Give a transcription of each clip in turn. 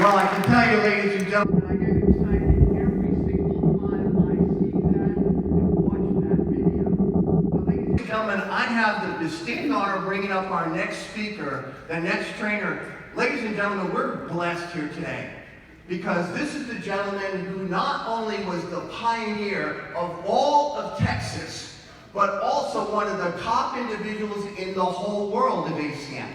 Well, I can tell you, ladies and gentlemen, I get excited every single time I see that and watch that video. But ladies and gentlemen, I have the distinct honor of bringing up our next speaker, the next trainer. Ladies and gentlemen, we're blessed here today because this is the gentleman who not only was the pioneer of all of Texas, but also one of the top individuals in the whole world of ACM.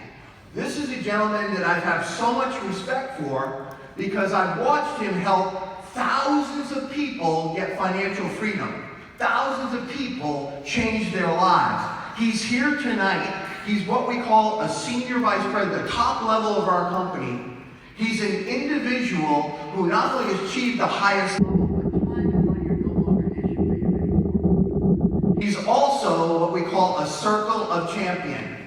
This is a gentleman that I have so much respect for because I've watched him help thousands of people get financial freedom. Thousands of people change their lives. He's here tonight. He's what we call a senior vice president, the top level of our company. He's an individual who not only has achieved the highest level, but time and money are no longer an issue for him anymore. He's also what we call a circle of champions.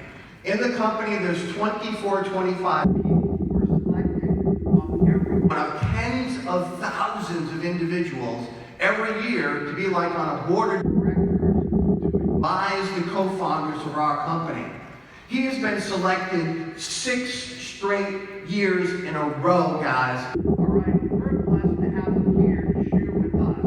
In the company, there's 24, 25 people who are selected of every one of tens of thousands of individuals every year to be like on a board of directors to advise the co-founders of our company. He has been selected 6 straight years in a row, guys. All right, we're blessed to have him here to share with us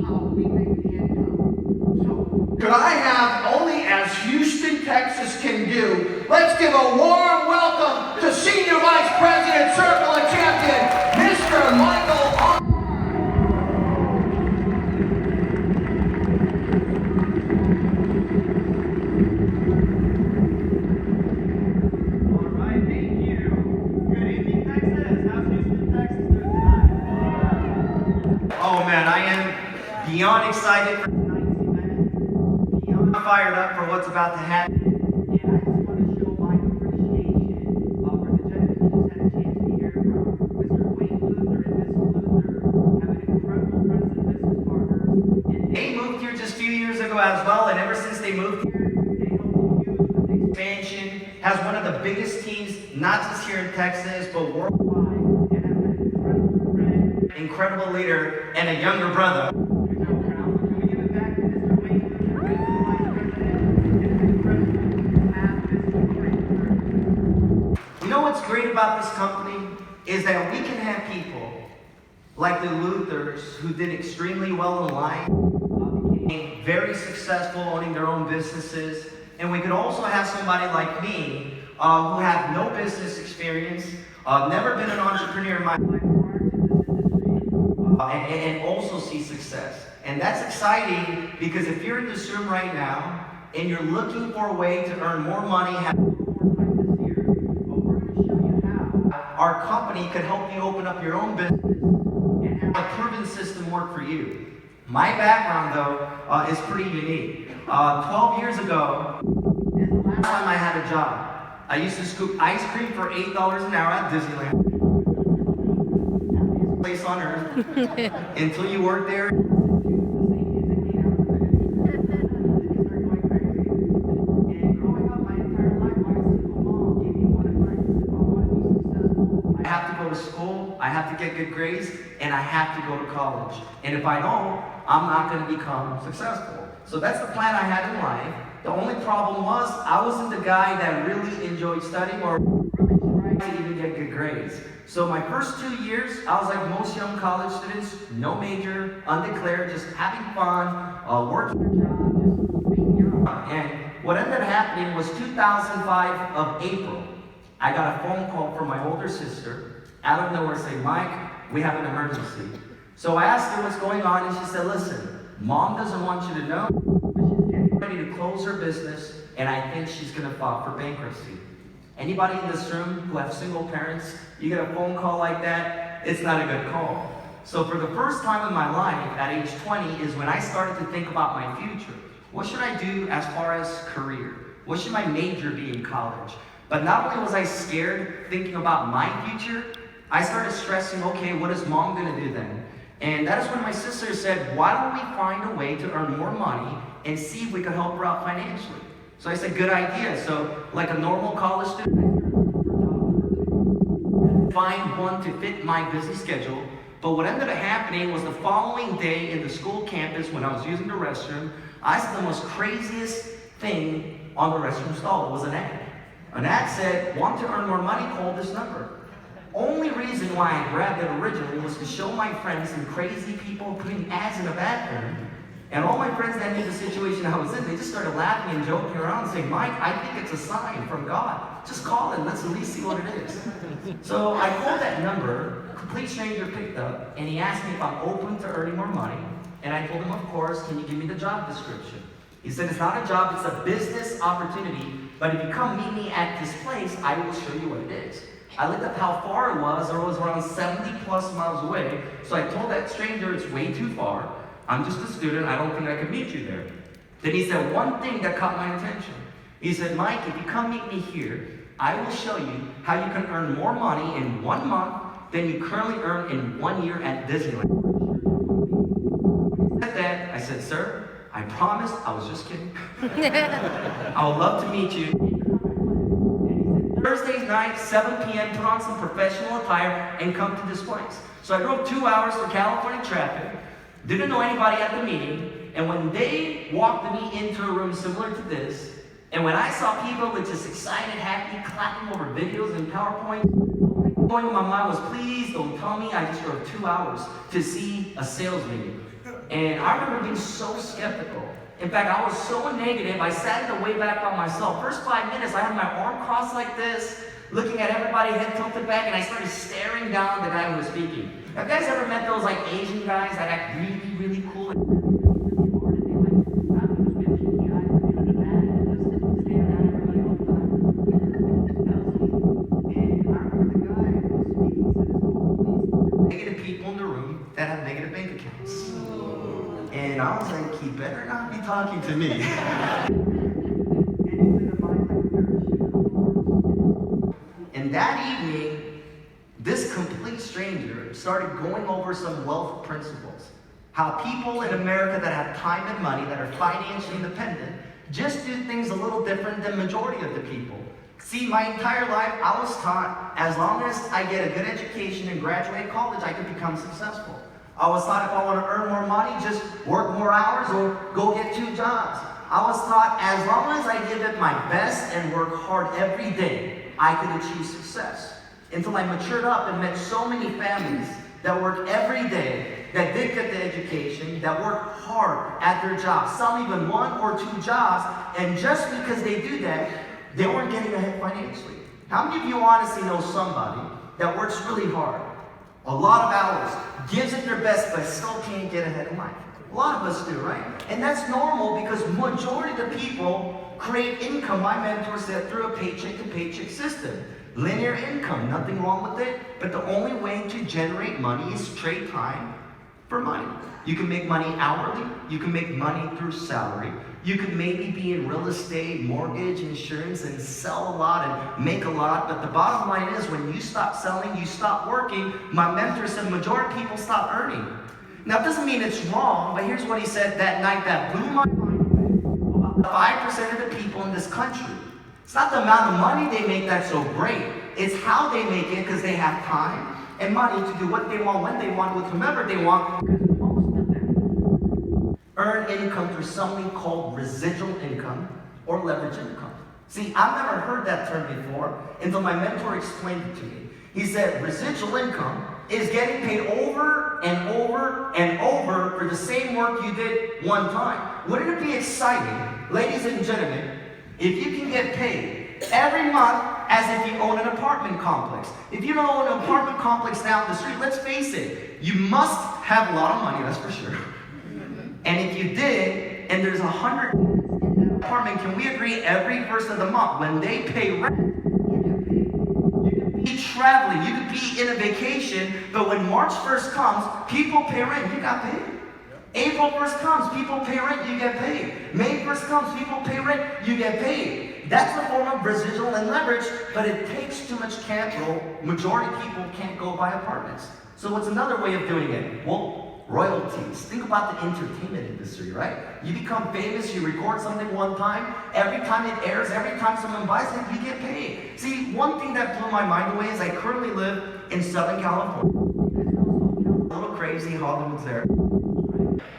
how we make the income. So, could I have, only as Houston, Texas can do, let's give a warm welcome to Senior Vice President, Circle of Champion, Mr. Michael R. All right, thank you. Good evening, Texas. How's Houston, Texas doing tonight? Oh man, I am beyond excited for tonight's event, beyond fired up for what's about to happen. And I just want to show my appreciation for the gentleman who just had a chance to hear from Mr. Wayne Luther and Miss Luther, having incredible friends and business partners. And they moved here just a few years ago as well, and ever since they moved here, they helped huge with the expansion, has one of the biggest teams, not just here in Texas, but worldwide, and has been an incredible friend, incredible leader, and a younger brother. Can we give it back to Mr. Wayne Luther, Vice President, and incredible you know what's great about this company is that we can have people like the Luthers who did extremely well in life, became very successful owning their own businesses, and we could also have somebody like me who have no business experience, never been an entrepreneur in my life prior to this industry, and also see success. And that's exciting because if you're in this room right now and you're looking for a way to earn more money, have more time this year, but we're going to show you how our company could help you open up your own business and have a proven system work for you. My background, though, is pretty unique. 12 years ago is the last time I had a job. I used to scoop ice cream for $8 an hour at Disneyland. Happiest place on earth. Until you work there. I have to go to school, I have to get good grades, and I have to go to college. And if I don't, I'm not going to become successful. So that's the plan I had in life. The only problem was I wasn't the guy that really enjoyed studying or really tried to even get good grades. So my first 2 years, I was like most young college students, no major, undeclared, just having fun, working a job, just being young. And what ended up happening was 2005 of April. I got a phone call from my older sister, out of nowhere, saying, Mike, we have an emergency. So I asked her what's going on, and she said, listen, Mom doesn't want you to know, but she's getting ready to close her business, and I think she's going to file for bankruptcy. Anybody in this room who have single parents, you get a phone call like that, it's not a good call. So for the first time in my life, at age 20, is when I started to think about my future. What should I do as far as career? What should my major be in college? But not only was I scared thinking about my future, I started stressing, okay, what is Mom going to do then? And that is when my sister said, why don't we find a way to earn more money and see if we could help her out financially? So I said, good idea. So like a normal college student, I find one to fit my busy schedule. But what ended up happening was the following day in the school campus when I was using the restroom, I saw the most craziest thing on the restroom stall. It was an ad. An ad said, want to earn more money, call this number. only reason why I grabbed it originally was to show my friends some crazy people putting ads in the bathroom. And all my friends that knew the situation I was in, they just started laughing and joking around saying, Mike, I think it's a sign from God. Just call it, let's at least see what it is. So I called that number, a complete stranger picked up, and he asked me if I'm open to earning more money. And I told him, of course, can you give me the job description? He said, it's not a job, it's a business opportunity, but if you come meet me at this place, I will show you what it is. I looked up how far it was around 70 plus miles away, so I told that stranger it's way too far. I'm just a student, I don't think I can meet you there. Then he said one thing that caught my attention. He said, Mike, if you come meet me here, I will show you how you can earn more money in 1 month than you currently earn in 1 year at Disneyland. When he said that, I said, sir, I promised, I was just kidding. I would love to meet you. Thursday night, 7 p.m., put on some professional attire and come to this place. So I drove 2 hours through California traffic, didn't know anybody at the meeting, and when they walked me into a room similar to this, and when I saw people with just excited, happy, clapping over videos and PowerPoint, the only thing going in my mind was, please don't tell me I just drove 2 hours to see a sales meeting. And I remember being so skeptical. In fact, I was so negative, I sat in the way back by myself. First 5 minutes, I had my arm crossed like this, looking at everybody, head tilted back, and I started staring down at the guy who was speaking. Have you guys ever met those like Asian guys that act really, really cool? And negative people in the room that have negative bank accounts. And I was like, he better not be talking to me. And that evening, this complete stranger started going over some wealth principles. How people in America that have time and money, that are financially independent, just do things a little different than majority of the people. See, my entire life, I was taught as long as I get a good education and graduate college, I could become successful. I was taught if I want to earn more money, just work more hours or go get 2 jobs. I was taught as long as I give it my best and work hard every day, I could achieve success. Until I matured up and met so many families that work every day, that did get the education, that work hard at their jobs, some even 1 or 2 jobs, and just because they do that, they weren't getting ahead financially. How many of you honestly know somebody that works really hard, a lot of hours, gives it their best, but still can't get ahead in life? A lot of us do, right? And that's normal because majority of the people create income. My mentor said through a paycheck-to-paycheck system. Linear income, nothing wrong with it, but the only way to generate money is trade time for money. You can make money hourly, you can make money through salary, you could maybe be in real estate, mortgage, insurance, and sell a lot and make a lot, but the bottom line is when you stop selling, you stop working. My mentor said majority of people stop earning. Now it doesn't mean it's wrong, but here's what he said that night that blew my mind. About 5% of the people in this country, it's not the amount of money they make that's so great, it's how they make it because they have time and money to do what they want, when they want, with whomever they want. Because most of them earn income through something called residual income or leverage income. See, I've never heard that term before until my mentor explained it to me. He said residual income is getting paid over and over and over for the same work you did one time. Wouldn't it be exciting, ladies and gentlemen, if you can get paid every month as if you own an apartment complex? If you don't own an apartment complex down the street, let's face it, you must have a lot of money, that's for sure. And if you did, and there's 100 in that apartment, can we agree every first of the month, when they pay rent, you get paid. You could be traveling, you could be in a vacation, but when March 1st comes, people pay rent, you got paid. April 1st comes, people pay rent, you get paid. May 1st comes, people pay rent, you get paid. That's a form of residual and leverage, but it takes too much capital. Majority of people can't go buy apartments. So what's another way of doing it? Well, royalties. Think about the entertainment industry, right? You become famous, you record something one time, every time it airs, every time someone buys it, you get paid. See, one thing that blew my mind away is I currently live in Southern California. A little crazy, Hollywood's there.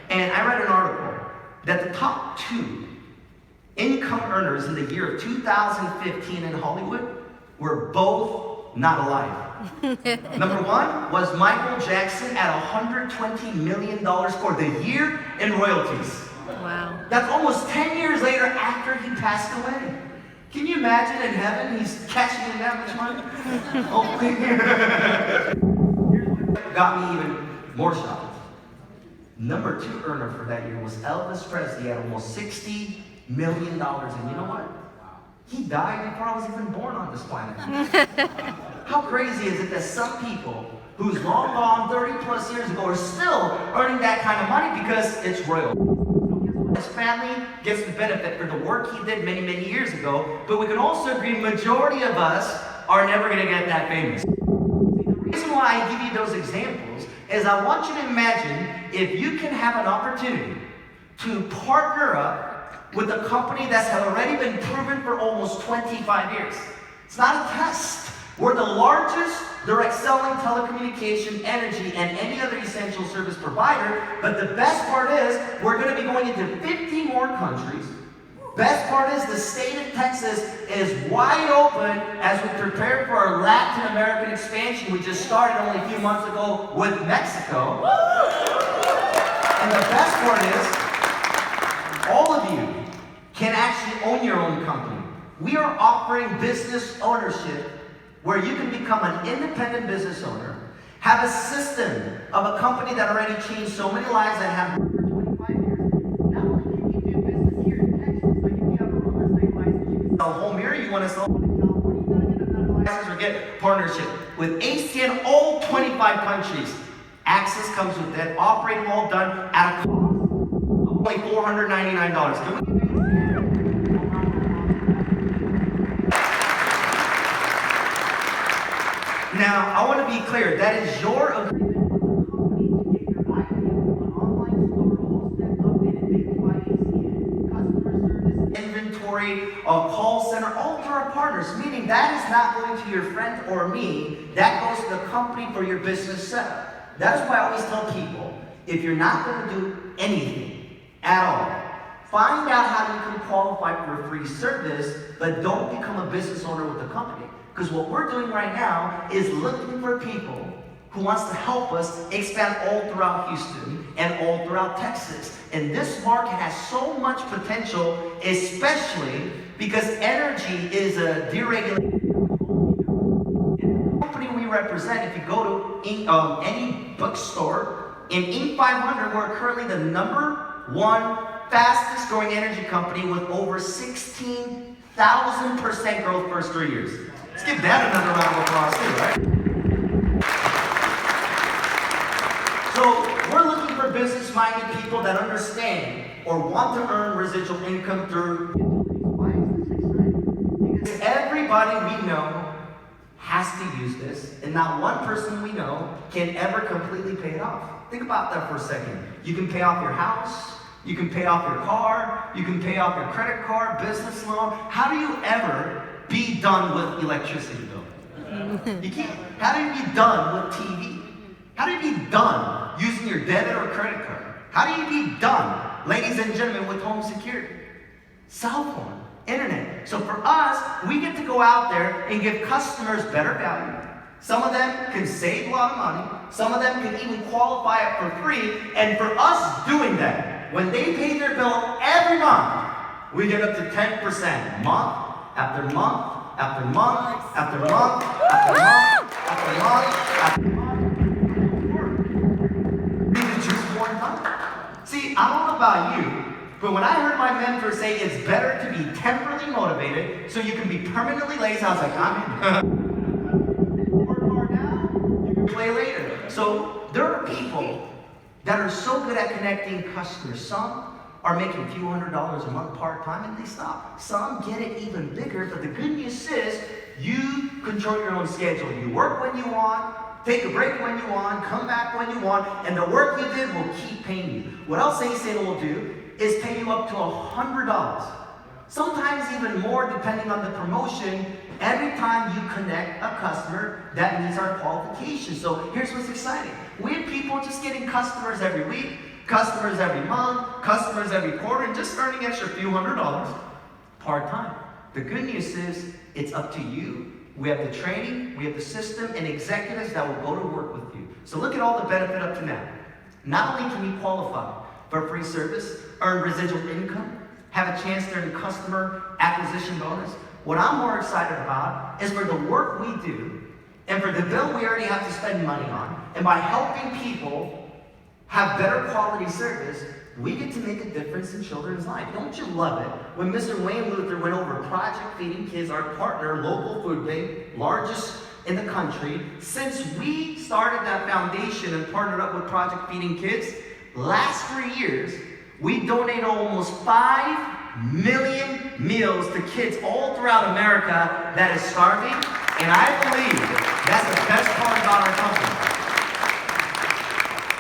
And I read an article that the top 2 income earners in the year of 2015 in Hollywood were both not alive. Number one was Michael Jackson at $120 million for the year in royalties. Wow. That's almost 10 years later after he passed away. Can you imagine in heaven he's cashing in that much money? Oh, here's what got me even more shocked. Number 2 earner for that year was Elvis Presley at almost $60 million. And you know what? He died before I was even born on this planet. How crazy is it that some people who's long gone 30 plus years ago are still earning that kind of money because it's royal? His family gets the benefit for the work he did many, many years ago, but we can also agree majority of us are never going to get that famous. The reason why I give you those examples is I want you to imagine if you can have an opportunity to partner up with a company that's already been proven for almost 25 years. It's not a test. We're the largest direct selling telecommunication, energy, and any other essential service provider, but the best part is we're going to be going into 50 more countries. Best part is the state of Texas is wide open as we prepare for our Latin American expansion. We just started only a few months ago with Mexico. And the best part is all of you can actually own your own company. We are offering business ownership where you can become an independent business owner, have a system of a company that already changed so many lives and have worked for 25 years. Not only can you do business here in Texas, like if you have a real estate license, you can sell a home here, you want to sell one in California, you gotta get another license or get partnership with AC in all 25 countries. Access comes with that, operating all done at a cost of only $499. Can we give Now, I want to be clear, that is your agreement with the company to get your IP on an online store, hosted, updated daily by ACN, customer service, inventory, call center, all through our partners, meaning that is not going to your friend or me, that goes to the company for your business setup. That's why I always tell people, if you're not going to do anything at all, find out how you can qualify for a free service, but don't become a business owner with the company. Because what we're doing right now is looking for people who wants to help us expand all throughout Houston and all throughout Texas. And this market has so much potential, especially because energy is a deregulated. And the company we represent, if you go to any bookstore, in Inc. 500, we're currently the #1 fastest growing energy company with over 16,000% growth first 3 years. Let's give that another round of applause too, right? So we're looking for business-minded people that understand or want to earn residual income through. Why is this exciting? Because everybody we know has to use this, and not one person we know can ever completely pay it off. Think about that for a second. You can pay off your house, you can pay off your car, you can pay off your credit card, business loan. How do you ever be done with electricity bill? You can't. How do you be done with TV? How do you be done using your debit or credit card? How do you be done, ladies and gentlemen, with home security? Cell phone, internet. So for us, we get to go out there and give customers better value. Some of them can save a lot of money. Some of them can even qualify it for free. And for us doing that, when they pay their bill every month, we get up to 10% month after month, after month, after month, after month, after month, after month. It's just one month. See, I don't know about you, but when I heard my mentor say it's better to be temporarily motivated so you can be permanently lazy, I was like, I'm in. Work hard now, you can play later. So there are people that are so good at connecting customers. Some are making a few $100s a month part-time and they stop. Some get it even bigger, but the good news is you control your own schedule. You work when you want, take a break when you want, come back when you want, and the work you did will keep paying you. What else ACN will do is pay you up to $100. Sometimes even more depending on the promotion, every time you connect a customer that meets our qualifications. So here's what's exciting. We have people just getting customers every week, customers every month, customers every quarter, and just earning extra few $100s part-time. The good news is it's up to you we have the training, we have the system, and executives that will go to work with you. So look at all the benefit up to now. Not only can you qualify for free service, earn residual income, have a chance to earn customer acquisition bonus, what I'm more excited about is for the work we do and for the bill we already have to spend money on, and by helping people have better quality service, we get to make a difference in children's lives. Don't you love it when Mr. Wayne Luther went over Project Feeding Kids, our partner, local food bank, largest in the country. Since we started that foundation and partnered up with Project Feeding Kids, last 3 years, we donated almost 5 million meals to kids all throughout America that is starving, and I believe that's the best part about our company.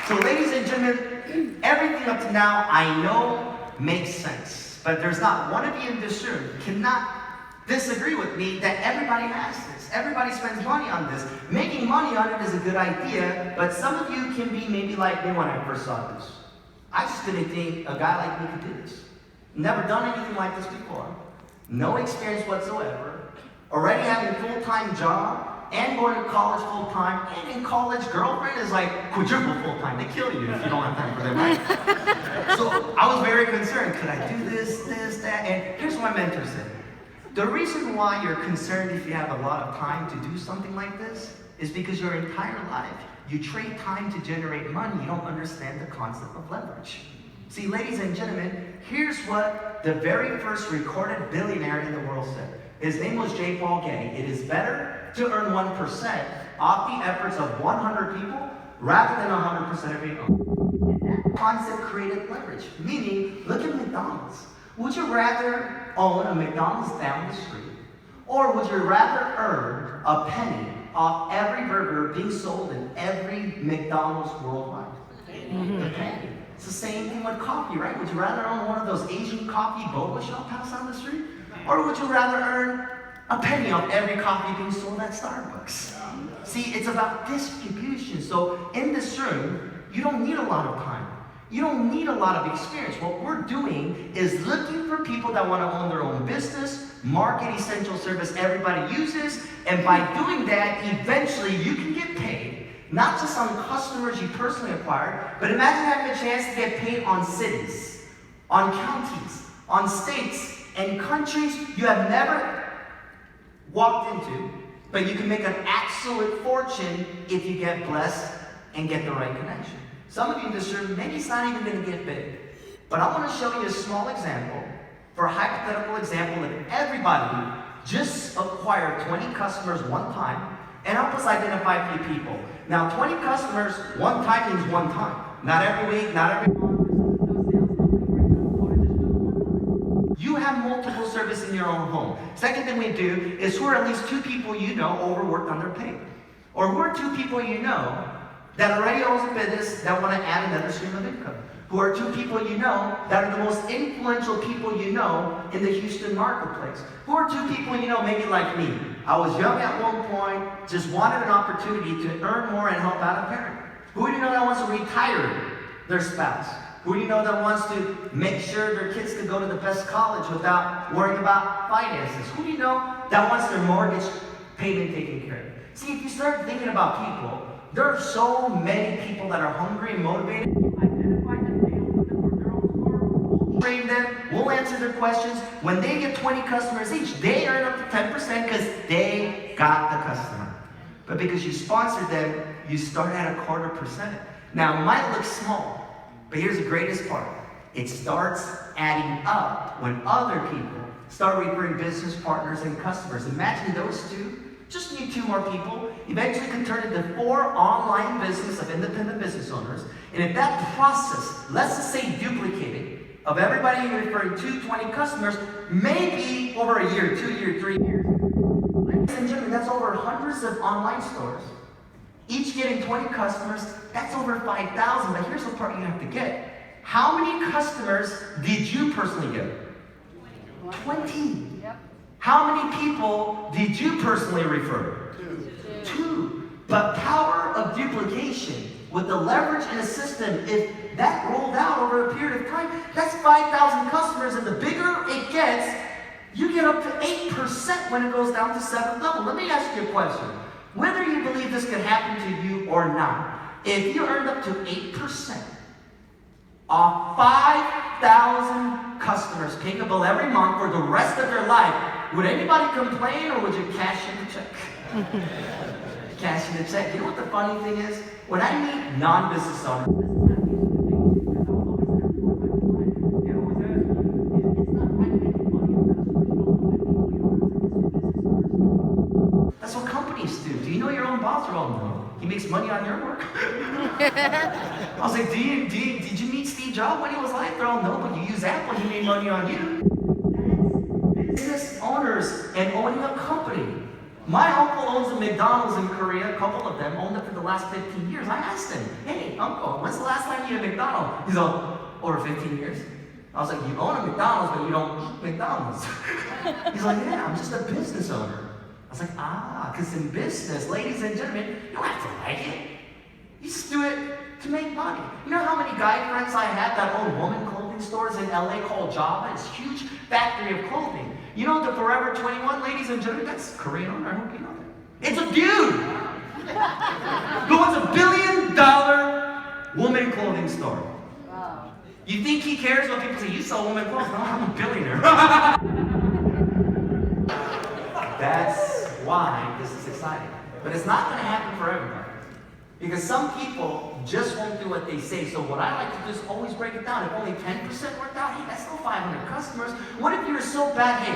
So ladies and gentlemen, everything up to now I know makes sense, but there's not one of you in this room cannot disagree with me that everybody has this. Everybody spends money on this. Making money on it is a good idea, but some of you can be maybe like me when I first saw this. I just didn't think a guy like me could do this. Never done anything like this before. No experience whatsoever. Already having a full-time job and going to college full-time, and in college, girlfriend is like quadruple full-time. They kill you if you don't have time for them, right? So I was very concerned. Could I do this, that? And here's what my mentor said. The reason why you're concerned if you have a lot of time to do something like this is because your entire life, you trade time to generate money. You don't understand the concept of leverage. See, ladies and gentlemen, here's what the very first recorded billionaire in the world said. His name was J. Paul Getty. It is better to earn 1% off the efforts of 100 people rather than 100% of your own. And that concept created leverage. Meaning, look at McDonald's. Would you rather own a McDonald's down the street, or would you rather earn a penny off every burger being sold in every McDonald's worldwide? A penny. It's the same thing with coffee, right? Would you rather own one of those Asian coffee boba shop house down the street? Or would you rather earn a penny off every coffee being sold at Starbucks? See, it's about distribution. So in this room, you don't need a lot of time. You don't need a lot of experience. What we're doing is looking for people that want to own their own business, market essential service everybody uses, and by doing that, eventually you can get paid, not just on customers you personally acquired, but imagine having a chance to get paid on cities, on counties, on states, and countries you have never walked into, but you can make an absolute fortune if you get blessed and get the right connection. Some of you in this room, maybe it's not even going to get big, but I want to show you a small example, for a hypothetical example, if everybody just acquired 20 customers one time, and help us identify a few people. Now, 20 customers one time means one time. Not every week, not every month. You have multiple services in your own home. Second thing we do is who are at least 2 people you know overworked, underpaid. Or who are 2 people you know that already owns a business that want to add another stream of income? Who are 2 people you know that are the most influential people you know in the Houston marketplace? Who are 2 people you know, maybe like me? I was young at one point, just wanted an opportunity to earn more and help out a parent. Who do you know that wants to retire their spouse? Who do you know that wants to make sure their kids can go to the best college without worrying about finances? Who do you know that wants their mortgage payment taken care of? See, if you start thinking about people, there are so many people that are hungry and motivated. You identify them, they open them for their own store, we'll train them, we'll answer their questions. When they get 20 customers each, they earn up to 10% because they got the customer. But because you sponsored them, you start at 0.25%. Now, it might look small, but here's the greatest part. It starts adding up when other people start referring business partners and customers. Imagine those 2. Just need 2 more people, eventually can turn into 4 online business of independent business owners. And if that process, let's just say duplicated, of everybody referring to 20 customers, maybe over a year, 2 years, 3 years. Ladies and gentlemen, that's over hundreds of online stores. Each getting 20 customers, that's over 5,000. But here's the part you have to get. How many customers did you personally get? 20. Yep. How many people did you personally refer? 2. But power of duplication with the leverage in a system, if that rolled out over a period of time, that's 5,000 customers, and the bigger it gets, You get up to 8% when it goes down to 7th level. Let me ask you a question. Whether you believe this could happen to you or not, if you earned up to 8% off 5,000 customers paying a bill every month for the rest of your life, would anybody complain or would you cash in the check? Cash in the check. You know what the funny thing is? When I meet non-business owners, that's what companies do. Do you know your own boss? Well, no. He makes money on your work. I was like, did you meet Steve Jobs when he was alive? They're all, no, but you use Apple, he made money on you. Business owners and owning a company. My uncle owns a McDonald's in Korea, a couple of them, owned it for the last 15 years. I asked him, hey, uncle, when's the last time you had McDonald's? He's like, over 15 years. I was like, you own a McDonald's, but you don't eat McDonald's. He's like, yeah, I'm just a business owner. I was like, because in business, ladies and gentlemen, you don't have to like it. You just do it to make money. You know how many guy friends I have that own woman clothing stores in LA called Java? It's a huge factory of clothing. You know the Forever 21, ladies and gentlemen, that's Korean owner, I hope you know that. It's a dude who owns $1 billion woman clothing store. Wow. You think he cares when people say, you sell woman clothes? No, I'm a billionaire. That's why this is exciting. But it's not going to happen for everybody. Because some people just won't do what they say. So what I like to do is always break it down. If only 10% worked out, hey, that's still 500 customers. What if you were so bad, hey,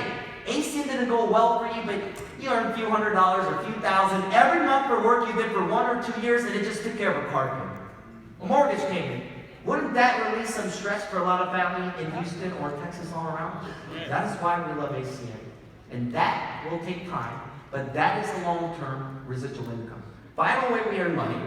AC didn't go well for you, but you earned a few $100s or a few thousand every month for work you did for 1 or 2 years, and it just took care of a car payment, a mortgage payment. Wouldn't that release some stress for a lot of family in Houston or Texas all around? That is why we love ACM. And that will take time, but that is the long-term residual income. Final way we earn money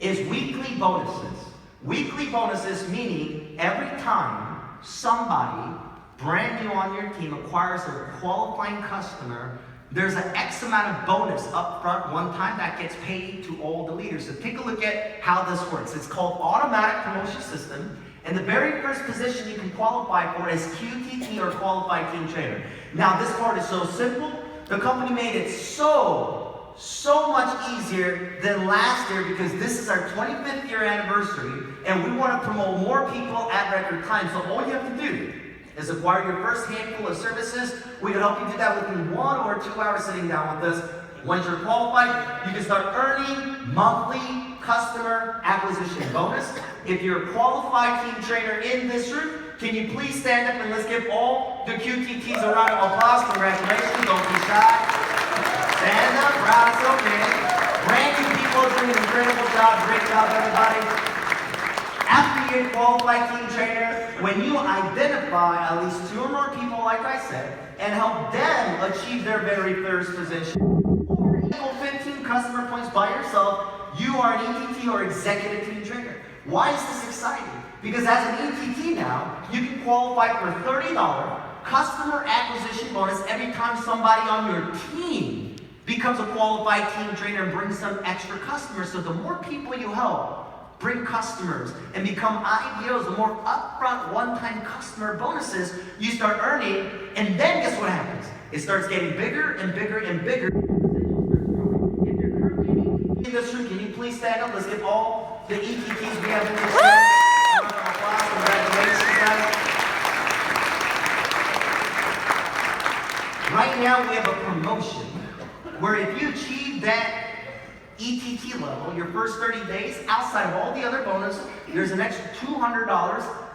is weekly bonuses. Weekly bonuses meaning every time somebody brand new on your team acquires a qualifying customer, there's an X amount of bonus up front one time that gets paid to all the leaders. So take a look at how this works. It's called automatic promotion system. And the very first position you can qualify for is QTT or qualified team trainer. Now this part is so simple. The company made it so much easier than last year because this is our 25th year anniversary and we want to promote more people at record time. So all you have to do is acquire your first handful of services. We can help you do that within 1 or 2 hours sitting down with us. Once you're qualified, you can start earning monthly customer acquisition bonus. If you're a qualified team trainer in this room, can you please stand up and let's give all the QTTs a round of applause. Congratulations, don't be shy. Stand up, proud, it's okay. Brand new people doing an incredible job. Great job, everybody. After you're a qualified team trainer, when you identify at least 2 or more people, like I said, and help them achieve their very first position, or equal 15 customer points by yourself, you are an ETT or executive team trainer. Why is this exciting? Because as an ETT now, you can qualify for a $30 customer acquisition bonus every time somebody on your team becomes a qualified team trainer and brings some extra customers. So the more people you help bring customers and become IDOs, the more upfront one-time customer bonuses you start earning, and then guess what happens? It starts getting bigger and bigger and bigger. If you're currently an ETT in this room, can you please stand up? Let's give all the ETTs we have in this room. Congratulations, guys. Right now we have a promotion where if you achieve that ETT level, your first 30 days, outside of all the other bonuses, there's an extra $200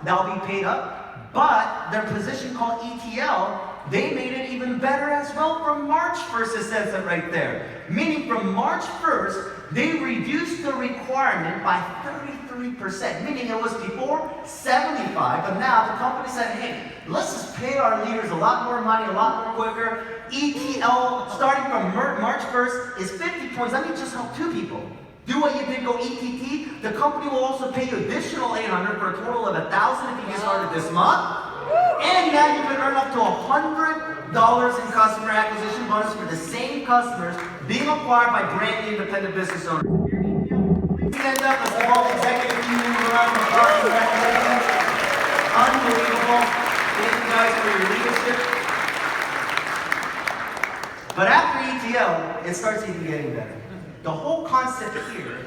that'll be paid up. But their position called ETL, they made it even better as well from March 1st, it says it right there. Meaning from March 1st, they reduced the requirement by 33%, meaning it was before 75, but now the company said, hey, let's just pay our leaders a lot more money, a lot more quicker. ETL, starting from March 1st, is 50 points. Let me just help 2 people. Do what you did, go ETT. The company will also pay you additional $800 for a total of $1,000 if you get started this month. And now you can earn up to $100 in customer acquisition bonus for the same customers being acquired by brand new independent business owners. Please stand up as all executive team members around the applause. Congratulations. Unbelievable. Thank you guys for your leadership. But after ETL, it starts even getting better. The whole concept here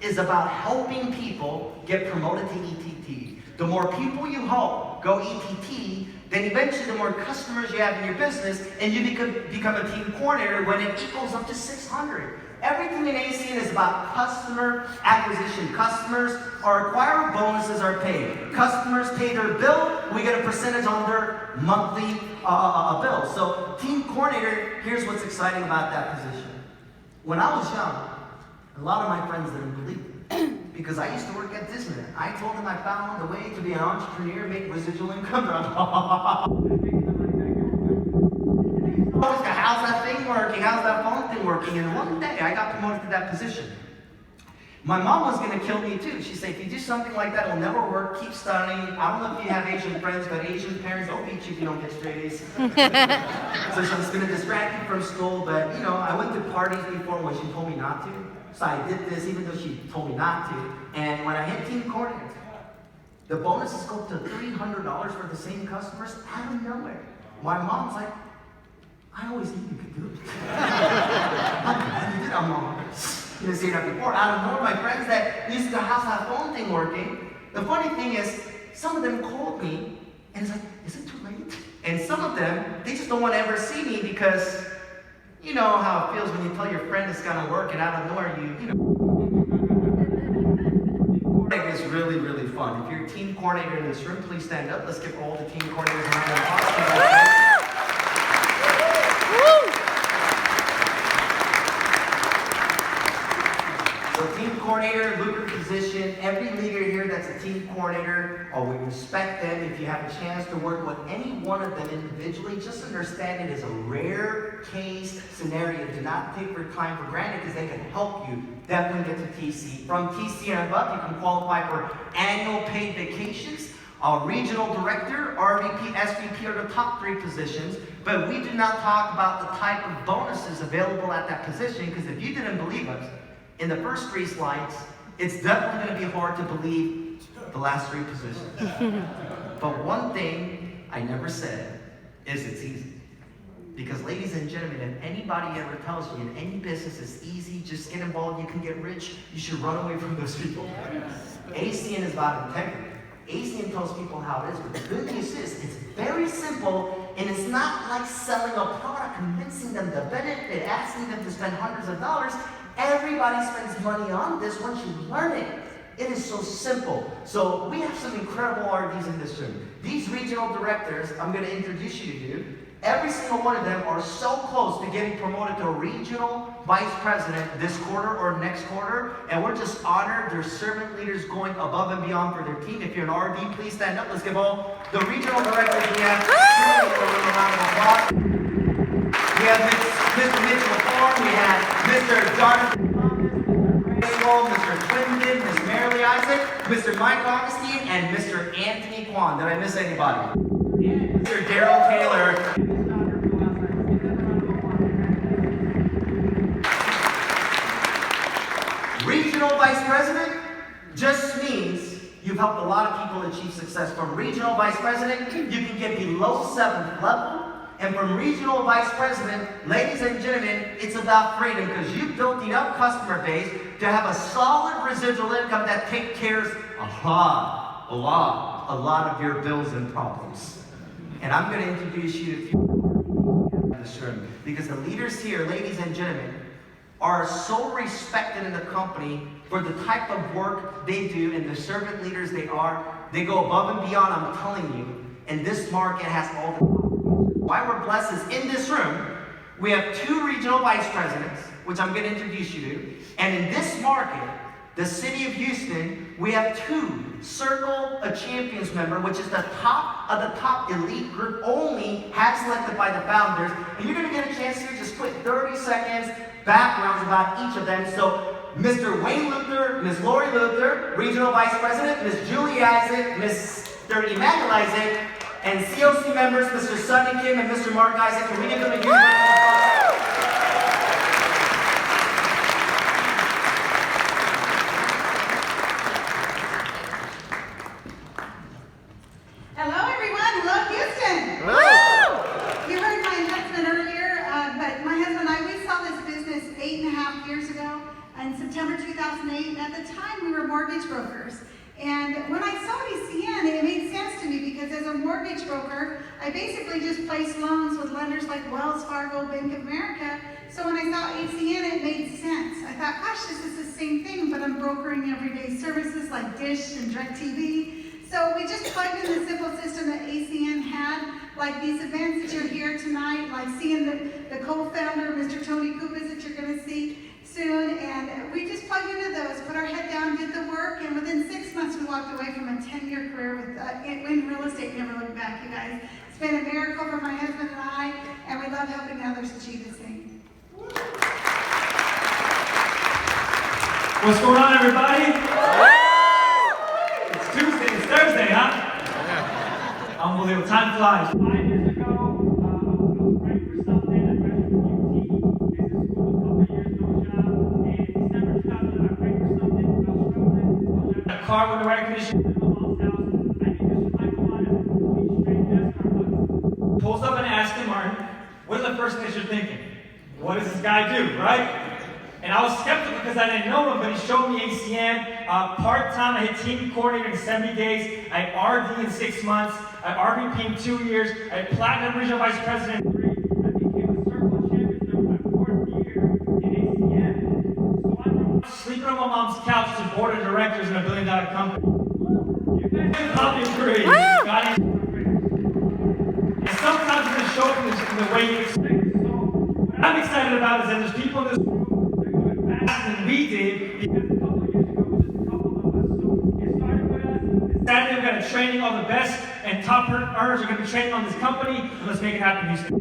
is about helping people get promoted to ETT. The more people you help go ETT, then eventually the more customers you have in your business, and you become a team coordinator when it equals up to 600. Everything in ACN is about customer acquisition. Customers are acquired, bonuses are paid. Customers pay their bill, we get a percentage on their monthly bill. So team coordinator, here's what's exciting about that position. When I was young, a lot of my friends didn't believe it because I used to work at Disney. I told them I found the way to be an entrepreneur, make residual income. How's that thing working? How's that phone thing working? And one day I got promoted to that position. My mom was going to kill me too. She said, if you do something like that, it'll never work. Keep studying. I don't know if you have Asian friends, but Asian parents don't beat you if you don't get straight A's. So she was going to distract you from school. But, you know, I went to parties before when she told me not to. So I did this even though she told me not to. And when I hit team coordinator, the bonuses go up to $300 for the same customers out of nowhere. My mom's like, I always knew you could do it. You did, I'm not. You didn't say that before. Out of nowhere, my friends that used to have that phone thing working, the funny thing is, some of them called me and it's like, is it too late? And some of them, they just don't want to ever see me because you know how it feels when you tell your friend it's gonna work and out of nowhere you know. It's really, really fun. If you're a team coordinator in this room, please stand up. Let's give all the team coordinators a round of applause. So team coordinator, lucrative position. Every leader here that's a team coordinator, we respect them. If you have a chance to work with any one of them individually, just understand it is a rare case scenario. Do not take your time for granted because they can help you definitely get to TC. From TC and above, you can qualify for annual paid vacations. Regional director, RVP, SVP are the top 3 positions, but we do not talk about the type of bonuses available at that position because if you didn't believe us, in the first 3 slides, it's definitely going to be hard to believe the last 3 positions. But one thing I never said is it's easy. Because ladies and gentlemen, if anybody ever tells you in any business it's easy, just get involved, you can get rich, you should run away from those people. ACN is about integrity. ACN tells people how it is, but the good news is it's very simple, and it's not like selling a product, convincing them to benefit, asking them to spend hundreds of dollars. Everybody spends money on this once you learn it. It is so simple. So we have some incredible RDs in this room. These regional directors, I'm going to introduce you to. Every single one of them are so close to getting promoted to a regional vice president this quarter or next quarter, and we're just honored. They're servant leaders going above and beyond for their team. If you're an RD, please stand up. Let's give all the regional directors we have a round of applause. We have Mr. Mitch LaForm, we have Mr. Jonathan Thomas, Mr. Clinton, Ms. Marilee Isaac, Mr. Mike Augustine, and Mr. Anthony Kwan. Did I miss anybody? And Mr. Daryl Taylor. Regional Vice President just means you've helped a lot of people achieve success. From Regional Vice President, you can get below 7th level. And from Regional Vice President, ladies and gentlemen, it's about freedom because you've built enough customer base to have a solid residual income that takes care of a lot of your bills and problems. And I'm going to introduce you to a few in this room because the leaders here, ladies and gentlemen, are so respected in the company for the type of work they do and the servant leaders they are. They go above and beyond, I'm telling you. And this market has all the... Why we're blessed is in this room, we have 2 regional vice presidents, which I'm going to introduce you to. And in this market, the city of Houston, we have 2 Circle of Champions member, which is the top of the top elite group, only hand selected by the founders. And you're going to get a chance here, just put 30 seconds, backgrounds about each of them. So Mr. Wayne Luther, Ms. Lori Luther, Regional Vice President, Ms. Julie Isaac, Mr. Emmanuel Isaac, and COC members, Mr. Sonny Kim and Mr. Mark Isaac. Can we give them a huge round of applause? Hello, everyone. Hello, Houston. Woo! You heard my announcement earlier, but my husband years ago in September 2008, and at the time we were mortgage brokers. And when I saw ACN, it made sense to me because as a mortgage broker, I basically just placed loans with lenders like Wells Fargo, Bank of America. So when I saw ACN, it made sense. I thought, gosh, this is the same thing, but I'm brokering everyday services like Dish and DirecTV. So we just plugged in the simple system that ACN had, like these events that you're here tonight, like seeing the co-founder, Mr. Tony Cupisz, that you're going to see soon, and we just plugged into those, put our head down, did the work, and within 6 months we walked away from a 10-year career in real estate. Never looked back, you guys. It's been a miracle for my husband and I, and we love helping others achieve the same. What's going on, everybody? It's Tuesday, it's Thursday, huh? Unbelievable, time flies. 5 years ago, I was praying for something. I graduated from UT, business school, a couple of years, no job. In December 2000, I prayed for something. I was struggling. I was driving a car with no air conditioning in my mom's house. I meet Mr. Michael Myers, a complete stranger at Starbucks. Pulls up and asks him, Martin, what is the first thing you're thinking? What does this guy do, right? And I was skeptical because I didn't know him, but he showed me ACN. Part-time, I hit team coordinator in 70 days. I RD in 6 months. I RVP in 2 years. I had platinum regional vice president in 3. I became a circle champion during my 4th year in ACN. So I'm sleeping on my mom's couch to board of directors in a $1 billion company. You guys can probably agree. God is great. And sometimes it's going to show up in the way you expect it. So what I'm excited about is that there's people in this room than we did, because a couple of years ago it was just a couple of us. So it started with us. This Saturday we've got a training, all the best and top earners are going to be training on this company, and let's make it happen, Houston.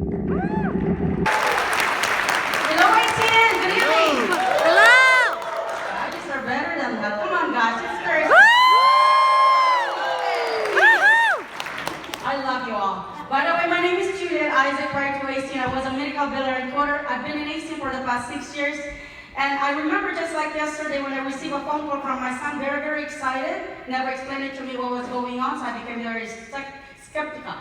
Hello, ACN. Good evening. Hello! I just are better than that. Come on, guys. It's Thursday. I love you all. By the way, my name is Juliet Isaac. Prior to ACN, I was a medical biller and coder. I've been in ACN for the past 6 years. And I remember just like yesterday when I received a phone call from my son, very, very excited, never explained it to me what was going on, so I became very skeptical.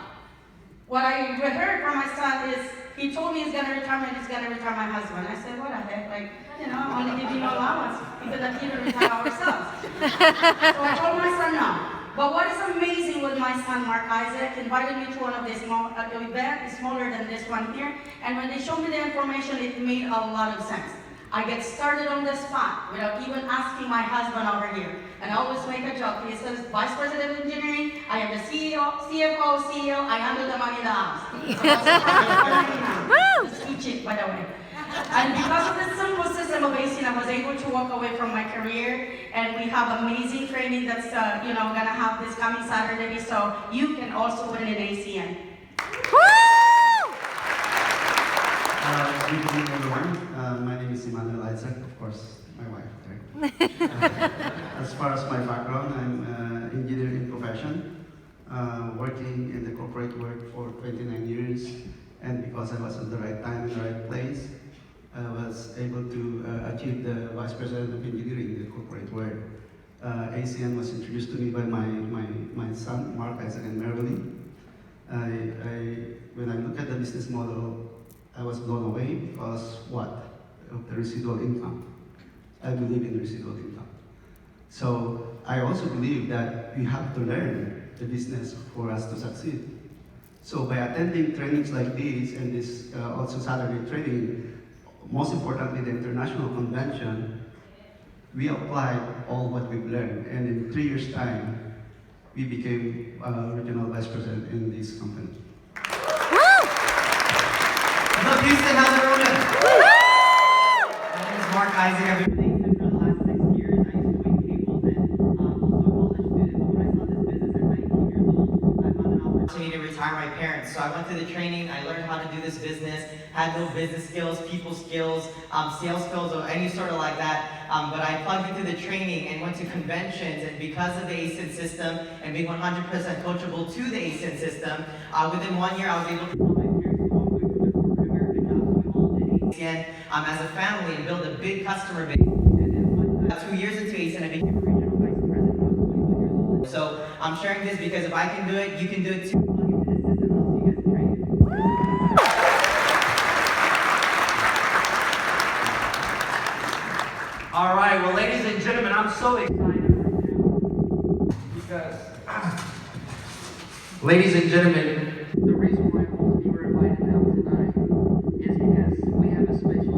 What I heard from my son is, he told me he's going to retire me and he's going to retire my husband. I said, what the heck, like, you know, I'm only giving you allowance because I can't retire ourselves. So I told my son no. But what is amazing with my son, Mark Isaac, invited me to one of these small event, smaller than this one here, and when they showed me the information, it made a lot of sense. I get started on the spot without even asking my husband over here. And I always make a joke. He says, Vice President of Engineering, I am the CFO, I handle the money in the house. So that's cheap, by the way. And because of the simple system of ACN, I was able to walk away from my career. And we have amazing training that's going to have this coming Saturday. So you can also win in ACN. Good evening, everyone. My name is Emmanuel Isaac, of course, my wife there. As far as my background, I'm an engineer in profession, working in the corporate world for 29 years. And because I was at the right time in the right place, I was able to achieve the Vice President of Engineering in the corporate world. ACN was introduced to me by my son, Mark Isaac and Marilyn. When I look at the business model, I was blown away because of the residual income. I believe in residual income. So I also believe that we have to learn the business for us to succeed. So by attending trainings like this and this also Saturday training, most importantly the international convention, we applied all what we've learned, and in 3 years' time, we became regional vice president in this company. What's up, Houston? How's everyone? My name is Mark Isaac. I've been in ACN for the last 6 years. I used to wait tables and also a college student. But when I saw this business at 19 years old, I found an opportunity to retire my parents. So I went to the training. I learned how to do this business. Had no business skills, people skills, sales skills, or any sort of like that. But I plugged into the training and went to conventions, and because of the ACN system and being 100% coachable to the ACN system, within 1 year I was able to tell my parents to walk away from their corporate American jobs. We all did ACN as a family and build a big customer base. And then 2 years into ACN, I became a regional vice president when I was 21 years old. So I'm sharing this because if I can do it, you can do it too. Plug into this system, and I'll see you guys in training. All right, well, ladies and gentlemen, I'm so excited right now because, ladies and gentlemen, the reason why all of you are invited out tonight is because we have a special